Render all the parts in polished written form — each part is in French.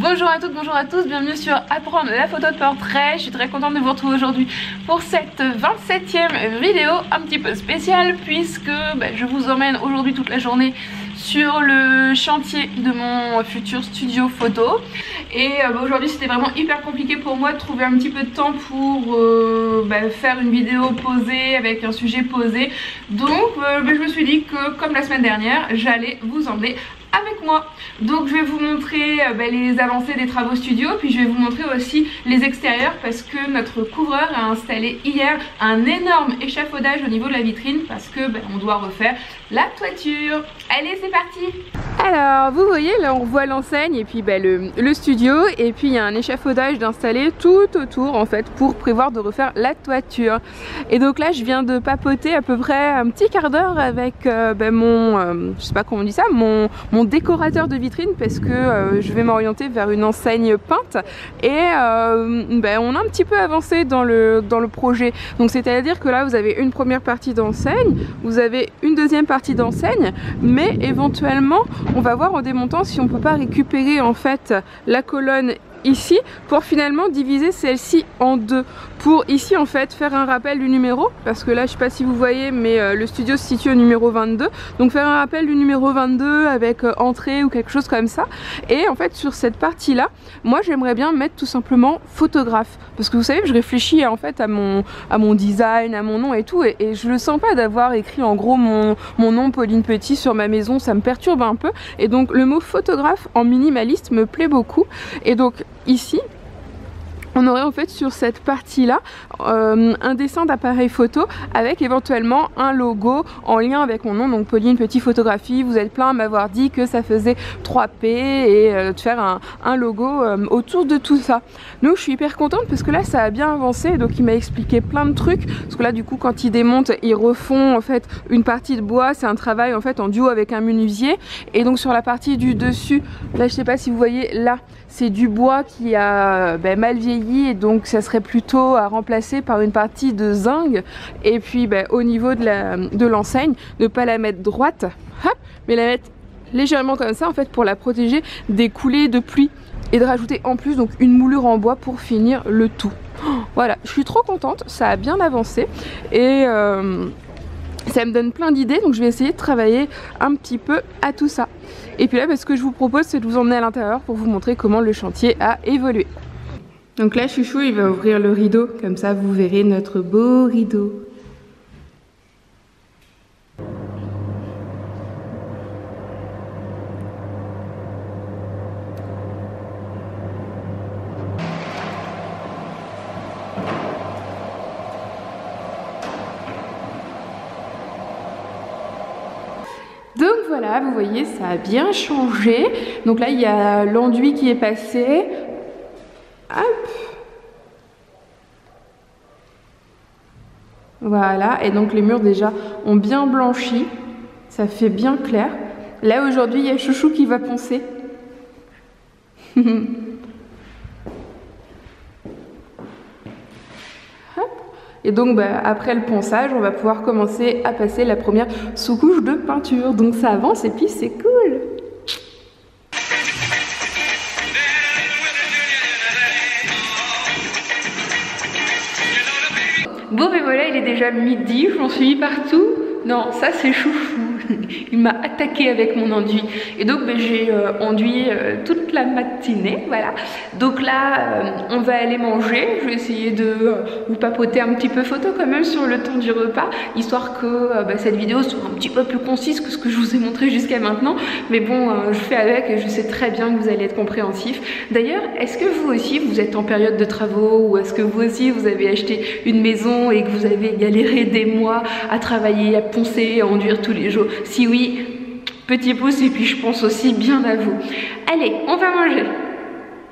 Bonjour à toutes, bonjour à tous, bienvenue sur Apprendre la photo de portrait. Je suis très contente de vous retrouver aujourd'hui pour cette 27e vidéo un petit peu spéciale puisque je vous emmène aujourd'hui toute la journée sur le chantier de mon futur studio photo. Et aujourd'hui c'était vraiment hyper compliqué pour moi de trouver un petit peu de temps pour faire une vidéo posée avec un sujet posé. Donc je me suis dit que comme la semaine dernière j'allais vous emmener avec moi. Donc je vais vous montrer les avancées des travaux studio, puis je vais vous montrer aussi les extérieurs parce que notre couvreur a installé hier un énorme échafaudage au niveau de la vitrine parce que on doit refaire la toiture. Allez, c'est parti. Alors vous voyez là on voit l'enseigne et puis le studio, et puis il y a un échafaudage d'installer tout autour en fait pour prévoir de refaire la toiture. Et donc là je viens de papoter à peu près un petit quart d'heure avec mon je sais pas comment on dit ça, mon décorateur de vitrine parce que je vais m'orienter vers une enseigne peinte et on a un petit peu avancé dans le projet. Donc c'est à dire que là vous avez une première partie d'enseigne, vous avez une deuxième partie d'enseigne, mais éventuellement on va voir en démontant si on peut pas récupérer en fait la colonne ici pour finalement diviser celle-ci en deux, pour ici en fait faire un rappel du numéro, parce que là je sais pas si vous voyez mais le studio se situe au numéro 22, donc faire un rappel du numéro 22 avec entrée ou quelque chose comme ça. Et en fait sur cette partie là moi j'aimerais bien mettre tout simplement photographe, parce que vous savez je réfléchis en fait à mon design, à mon nom et tout, et je le sens pas d'avoir écrit en gros mon nom Pauline Petit sur ma maison, ça me perturbe un peu, et donc le mot photographe en minimaliste me plaît beaucoup. Et donc ici on aurait en fait sur cette partie là un dessin d'appareil photo avec éventuellement un logo en lien avec mon nom, donc Pauline Petit Photographie. Vous êtes plein à m'avoir dit que ça faisait 3P et de faire un logo autour de tout ça. Donc je suis hyper contente parce que là ça a bien avancé, donc il m'a expliqué plein de trucs, parce que là du coup quand ils démontent ils refont en fait une partie de bois, c'est un travail en fait en duo avec un menuisier. Et donc sur la partie du dessus, là je sais pas si vous voyez, là c'est du bois qui a mal vieilli, et donc ça serait plutôt à remplacer par une partie de zinc. Et puis au niveau de l'enseigne, ne pas la mettre droite, hop, mais la mettre légèrement comme ça en fait pour la protéger des coulées de pluie, et de rajouter en plus donc une moulure en bois pour finir le tout. Voilà, je suis trop contente, ça a bien avancé et ça me donne plein d'idées, donc je vais essayer de travailler un petit peu à tout ça. Et puis là ce que je vous propose c'est de vous emmener à l'intérieur pour vous montrer comment le chantier a évolué. Donc là Chouchou il va ouvrir le rideau, comme ça vous verrez notre beau rideau. Donc voilà, vous voyez, ça a bien changé. Donc là, il y a l'enduit qui est passé. Hop. Voilà, et donc les murs déjà ont bien blanchi. Ça fait bien clair. Là, aujourd'hui, il y a Chouchou qui va poncer. Et donc après le ponçage, on va pouvoir commencer à passer la première sous-couche de peinture. Donc ça avance et puis c'est cool. Bon voilà, il est déjà midi, je m'en suis mis partout. Non, ça c'est Chouchou. Il m'a attaqué avec mon enduit. Et donc j'ai enduit toute la matinée, voilà. Donc là, on va aller manger. Je vais essayer de vous papoter un petit peu photo quand même sur le temps du repas, histoire que cette vidéo soit un petit peu plus concise que ce que je vous ai montré jusqu'à maintenant. Mais bon, je fais avec et je sais très bien que vous allez être compréhensif. D'ailleurs, est-ce que vous aussi, vous êtes en période de travaux, ou est-ce que vous aussi, vous avez acheté une maison et que vous avez galéré des mois à travailler, à poncer, à enduire tous les jours? Si oui, petit pouce, et puis je pense aussi bien à vous. Allez, on va manger.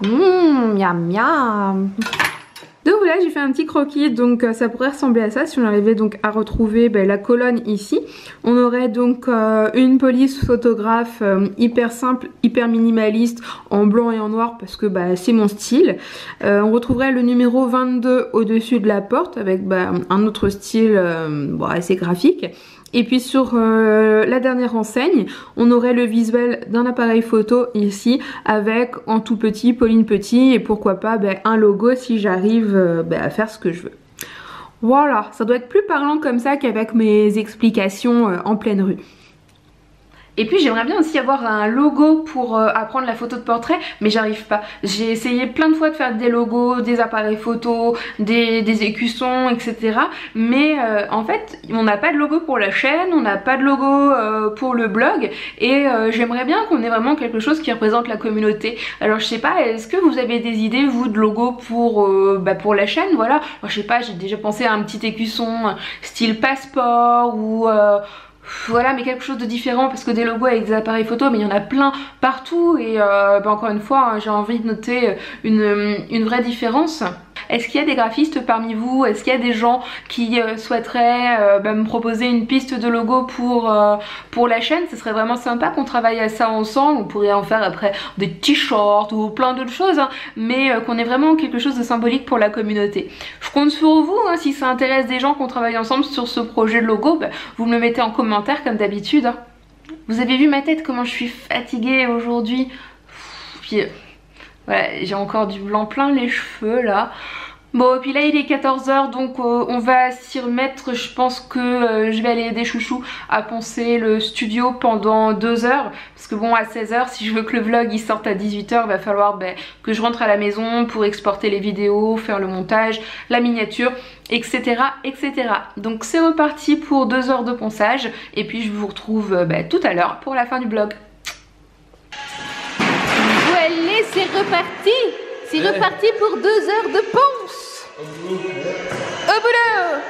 Miam miam. Donc là j'ai fait un petit croquis, donc ça pourrait ressembler à ça si on arrivait donc à retrouver la colonne ici. On aurait donc une police photographe hyper simple, hyper minimaliste, en blanc et en noir parce que c'est mon style. On retrouverait le numéro 22 au-dessus de la porte avec un autre style assez graphique. Et puis sur la dernière enseigne, on aurait le visuel d'un appareil photo ici avec en tout petit, Pauline Petit, et pourquoi pas un logo si j'arrive à faire ce que je veux. Voilà, ça doit être plus parlant comme ça qu'avec mes explications en pleine rue. Et puis j'aimerais bien aussi avoir un logo pour apprendre la photo de portrait, mais j'arrive pas. J'ai essayé plein de fois de faire des logos, des appareils photo, des écussons, etc. Mais en fait on n'a pas de logo pour la chaîne, on n'a pas de logo pour le blog, et j'aimerais bien qu'on ait vraiment quelque chose qui représente la communauté. Alors je sais pas, est-ce que vous avez des idées vous de logo pour la chaîne? Voilà, alors, je sais pas, j'ai déjà pensé à un petit écusson style passeport ou voilà, mais quelque chose de différent, parce que des logos avec des appareils photo, mais il y en a plein partout, et encore une fois j'ai envie de noter une vraie différence. Est-ce qu'il y a des graphistes parmi vous? Est-ce qu'il y a des gens qui souhaiteraient me proposer une piste de logo pour la chaîne? Ce serait vraiment sympa qu'on travaille à ça ensemble. On pourrait en faire après des t-shirts ou plein d'autres choses, hein, mais qu'on ait vraiment quelque chose de symbolique pour la communauté. Je compte sur vous, hein, si ça intéresse des gens qu'on travaille ensemble sur ce projet de logo, vous me le mettez en commentaire comme d'habitude. Hein. Vous avez vu ma tête, comment je suis fatiguée aujourd'hui. Puis voilà, j'ai encore du blanc plein les cheveux là. Bon, et puis là il est 14 h, donc on va s'y remettre. Je pense que je vais aller aider Chouchou à poncer le studio pendant 2 heures. Parce que bon, à 16 h, si je veux que le vlog il sorte à 18 h, il va falloir que je rentre à la maison pour exporter les vidéos, faire le montage, la miniature, etc. etc. Donc c'est reparti pour 2 heures de ponçage. Et puis je vous retrouve tout à l'heure pour la fin du vlog. Allez, c'est reparti! C'est reparti pour 2 heures de ponce! Au boulot!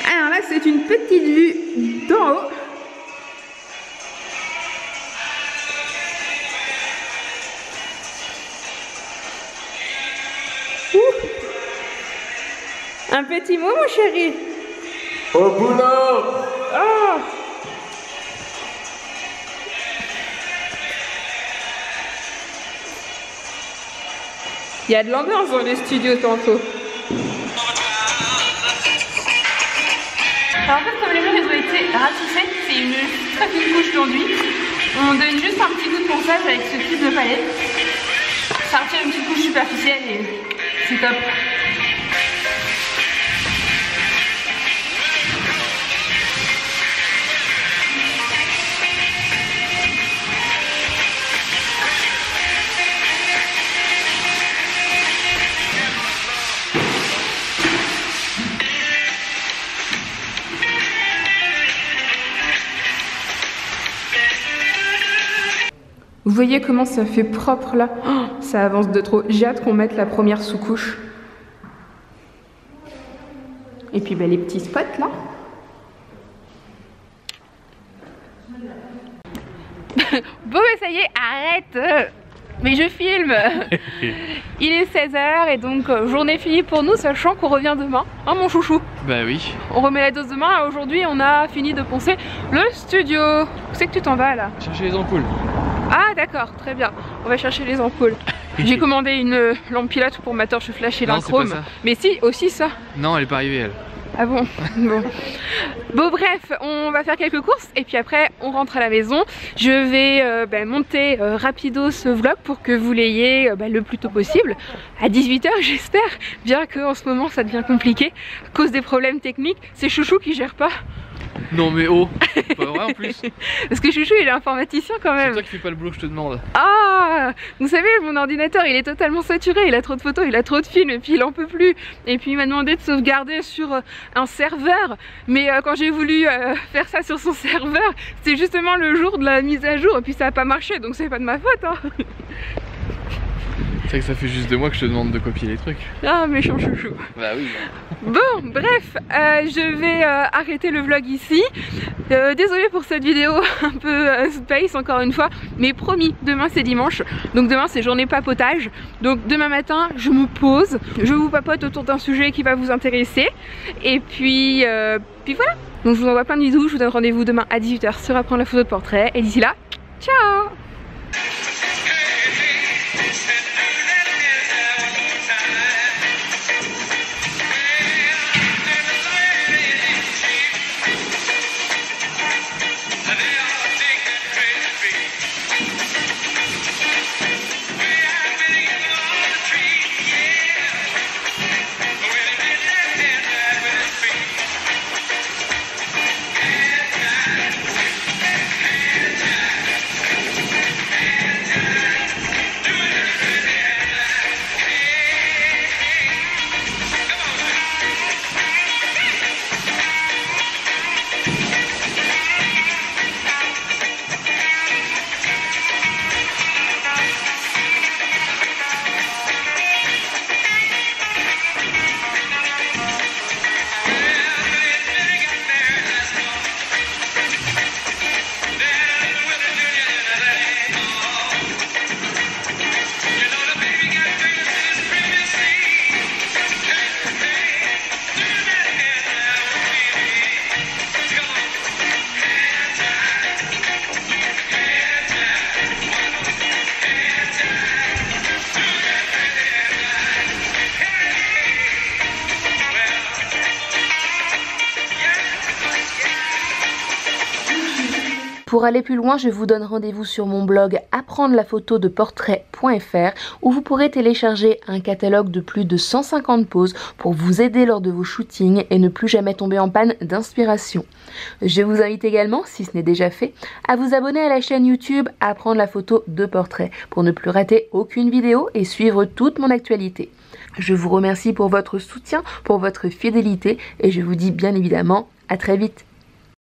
Alors là, c'est une petite vue d'en haut. Un petit mot, mon chéri? Au boulot! Oh! Il y a de l'ambiance dans les studios tantôt. Alors en fait, comme les murs ils ont été ratissés, c'est une très fine couche d'enduit. On donne juste un petit coup de ponçage avec ce type de palette. Ça retire une petite couche superficielle et c'est top. Vous voyez comment ça fait propre là? Oh, ça avance de trop. J'ai hâte qu'on mette la première sous-couche. Et puis les petits spots là. Bon ça y est, arrête. Mais je filme. Il est 16 h et donc journée finie pour nous, sachant qu'on revient demain. Hein mon chouchou? Bah oui. On remet la dose demain. Aujourd'hui on a fini de poncer le studio. Où c'est que tu t'en vas là? Chercher les ampoules. Ah d'accord, très bien. On va chercher les ampoules. J'ai commandé une lampe pilote pour ma torche flash et l'inchrome. Mais si, aussi ça. Non, elle est pas arrivée elle. Ah bon? Bon bref, on va faire quelques courses et puis après on rentre à la maison. Je vais monter rapido ce vlog pour que vous l'ayez le plus tôt possible. À 18 h j'espère, bien qu'en ce moment ça devient compliqué à cause des problèmes techniques. C'est Chouchou qui gère pas. Non mais oh, pas vrai en plus. Parce que Chouchou il est informaticien quand même. C'est toi qui fais pas le boulot que je te demande. Ah, vous savez mon ordinateur il est totalement saturé, il a trop de photos, il a trop de films et puis il en peut plus. Et puis il m'a demandé de sauvegarder sur un serveur. Mais quand j'ai voulu faire ça sur son serveur, c'était justement le jour de la mise à jour et puis ça a pas marché, donc c'est pas de ma faute hein. C'est vrai que ça fait juste 2 mois que je te demande de copier les trucs. Ah, méchant chouchou. Bah oui. Bon, bref, je vais arrêter le vlog ici. Désolée pour cette vidéo un peu space encore une fois, mais promis, demain c'est dimanche, donc demain c'est journée papotage. Donc demain matin, je me pose, je vous papote autour d'un sujet qui va vous intéresser, et puis voilà. Donc je vous envoie plein de bisous, je vous donne rendez-vous demain à 18 h sur Apprendre la photo de portrait, et d'ici là, ciao. Pour aller plus loin, je vous donne rendez-vous sur mon blog apprendre la photo de portrait.fr où vous pourrez télécharger un catalogue de plus de 150 poses pour vous aider lors de vos shootings et ne plus jamais tomber en panne d'inspiration. Je vous invite également, si ce n'est déjà fait, à vous abonner à la chaîne YouTube Apprendre la photo de portrait pour ne plus rater aucune vidéo et suivre toute mon actualité. Je vous remercie pour votre soutien, pour votre fidélité et je vous dis bien évidemment à très vite.